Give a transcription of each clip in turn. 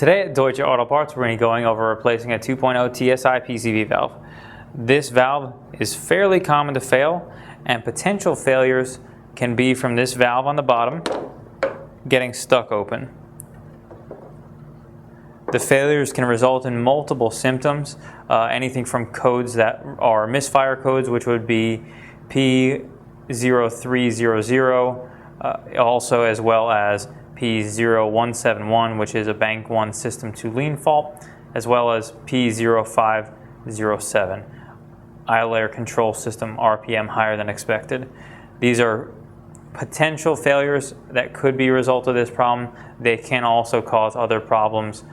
Today at Deutsche Auto Parts, we're going to be going over replacing a 2.0 TSI PCV valve. This valve is fairly common to fail, and potential failures can be from this valve on the bottom getting stuck open. The failures can result in multiple symptoms, anything from codes that are misfire codes, which would be P0300, also as well as P0171, which is a Bank 1 System 2 lean fault, as well as P0507, idle air control system RPM higher than expected. These are potential failures that could be a result of this problem. They can also cause other problems.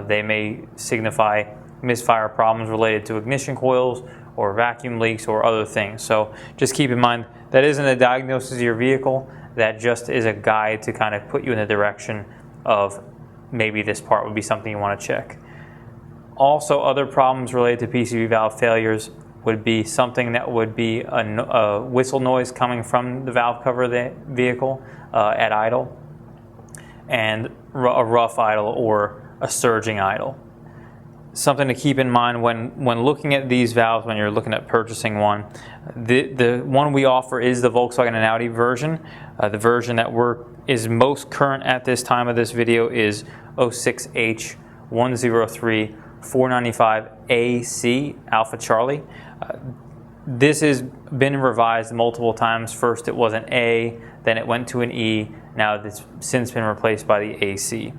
They may signify misfire problems related to ignition coils or vacuum leaks or other things. So just keep in mind that isn't a diagnosis of your vehicle. That just is a guide to kind of put you in the direction of maybe this part would be something you want to check. Also, other problems related to PCV valve failures would be something that would be a whistle noise coming from the valve cover of the vehicle at idle, and a rough idle or a surging idle. Something to keep in mind when looking at these valves, when you're looking at purchasing one, the one we offer is the Volkswagen and Audi version. The version that is most current at this time of this video is 06H103495AC Alpha Charlie. This has been revised multiple times. First it was an A, then it went to an E, now it's since been replaced by the AC.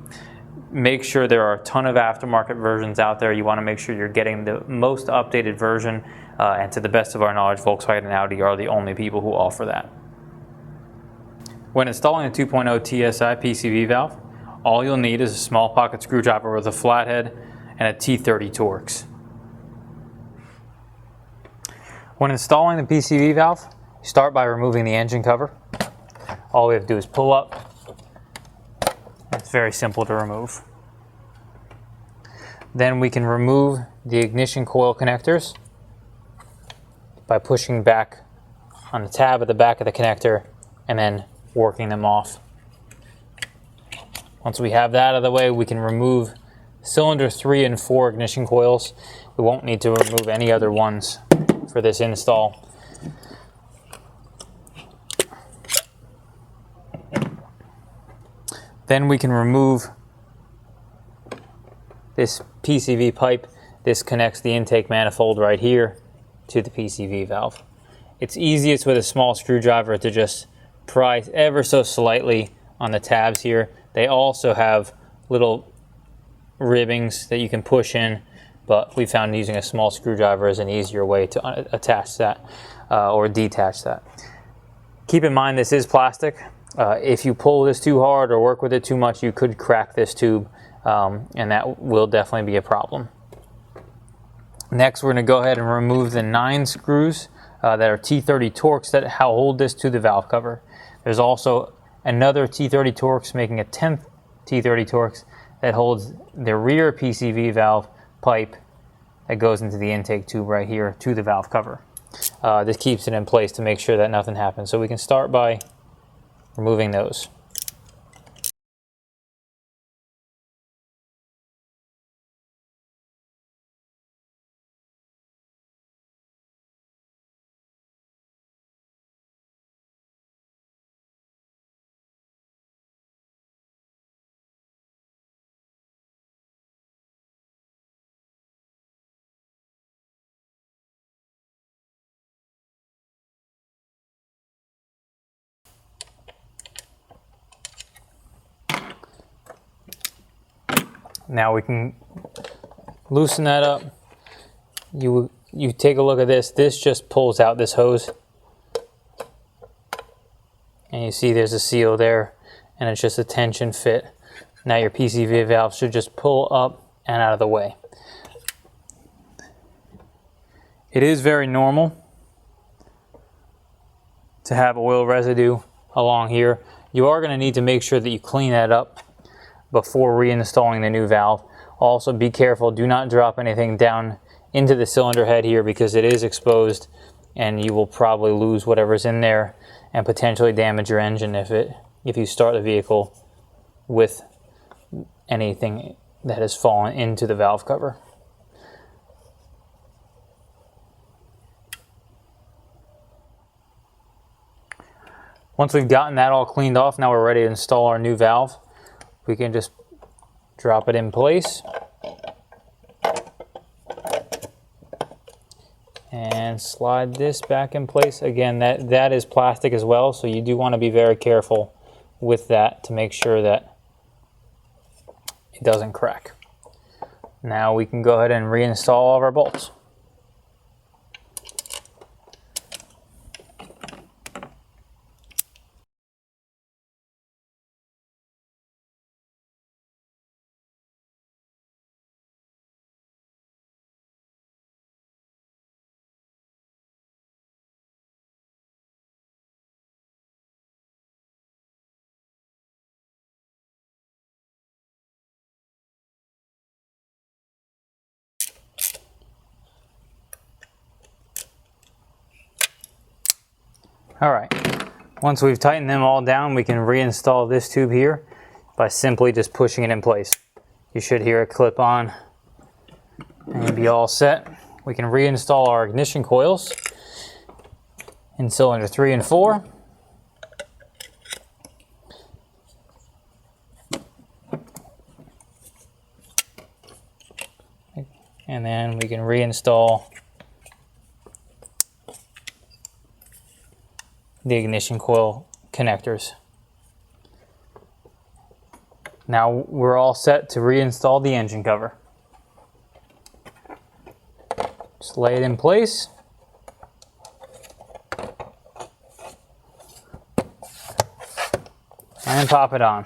Make sure there are a ton of aftermarket versions out there. You want to make sure you're getting the most updated version, and to the best of our knowledge, Volkswagen and Audi are the only people who offer that. When installing a 2.0 TSI PCV valve, all you'll need is a small pocket screwdriver with a flathead and a T30 Torx. When installing the PCV valve, start by removing the engine cover. All we have to do is pull up. It's very simple to remove. Then we can remove the ignition coil connectors by pushing back on the tab at the back of the connector and then working them off. Once we have that out of the way, we can remove cylinder 3 and 4 ignition coils. We won't need to remove any other ones for this install. Then we can remove this PCV pipe. This connects the intake manifold right here to the PCV valve. It's easiest with a small screwdriver to just pry ever so slightly on the tabs here. They also have little ribbings that you can push in, but we found using a small screwdriver is an easier way to attach that or detach that. Keep in mind this is plastic. If you pull this too hard or work with it too much, you could crack this tube, and that will definitely be a problem. Next, we're going to go ahead and remove the 9 screws that are T30 Torx that hold this to the valve cover. There's also another T30 Torx making a 10th T30 Torx that holds the rear PCV valve pipe that goes into the intake tube right here to the valve cover. This keeps it in place to make sure that nothing happens. So we can start by removing those. Now we can loosen that up. You take a look at this. This just pulls out this hose. And you see there's a seal there, and it's just a tension fit. Now your PCV valve should just pull up and out of the way. It is very normal to have oil residue along here. You are going to need to make sure that you clean that up before reinstalling the new valve. Also be careful, do not drop anything down into the cylinder head here because it is exposed and you will probably lose whatever's in there and potentially damage your engine if you start the vehicle with anything that has fallen into the valve cover. Once we've gotten that all cleaned off, now we're ready to install our new valve. We can just drop it in place and slide this back in place. Again, that is plastic as well, so you do want to be very careful with that to make sure that it doesn't crack. Now we can go ahead and reinstall all of our bolts. All right, once we've tightened them all down, we can reinstall this tube here by simply just pushing it in place. You should hear it clip on and be all set. We can reinstall our ignition coils in cylinder 3 and 4. And then we can reinstall the ignition coil connectors. Now we're all set to reinstall the engine cover. Just lay it in place. And pop it on.